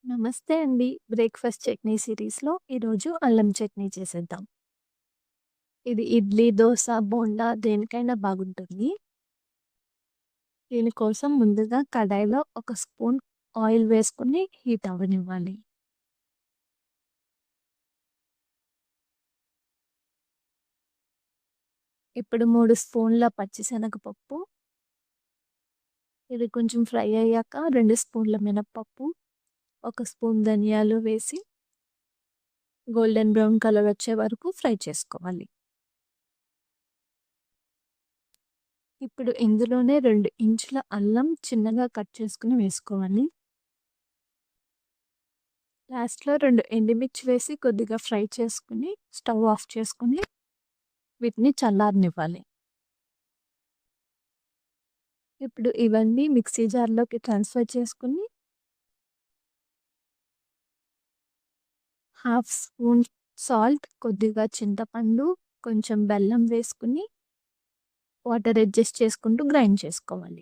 నమస్తే అండి. బ్రేక్‌ఫాస్ట్ చట్నీ సిరీస్‌లో ఈరోజు అల్లం చట్నీ చేసేద్దాం. ఇది ఇడ్లీ, దోస, బోండా దేనికైనా బాగుంటుంది. దీనికోసం ముందుగా కడాయిలో ఒక స్పూన్ ఆయిల్ వేసుకొని హీట్ అవ్వనివ్వాలి. ఇప్పుడు 3 స్పూన్ల పచ్చిశనగపప్పు, ఇది కొంచెం ఫ్రై అయ్యాక 2 స్పూన్ల మినపప్పు, 1 స్పూన్ ధనియాలు వేసి గోల్డెన్ బ్రౌన్ కలర్ వచ్చే వరకు ఫ్రై చేసుకోవాలి. ఇప్పుడు ఇందులోనే 2 ఇంచుల అల్లం చిన్నగా కట్ చేసుకొని వేసుకోవాలి. లాస్ట్‌లో 2 ఎండుమిర్చి వేసి కొద్దిగా ఫ్రై చేసుకొని, స్టవ్ ఆఫ్ చేసుకొని, వీటిని చల్లారనివ్వాలి. ఇప్పుడు ఇవన్నీ మిక్సీ జార్‌లోకి ట్రాన్స్‌ఫర్ చేసుకొని, హాఫ్ స్పూన్ సాల్ట్, కొద్దిగా చింతపండు, కొంచెం బెల్లం వేసుకొని, వాటర్ అడ్జస్ట్ చేసుకుంటూ గ్రైండ్ చేసుకోవాలి.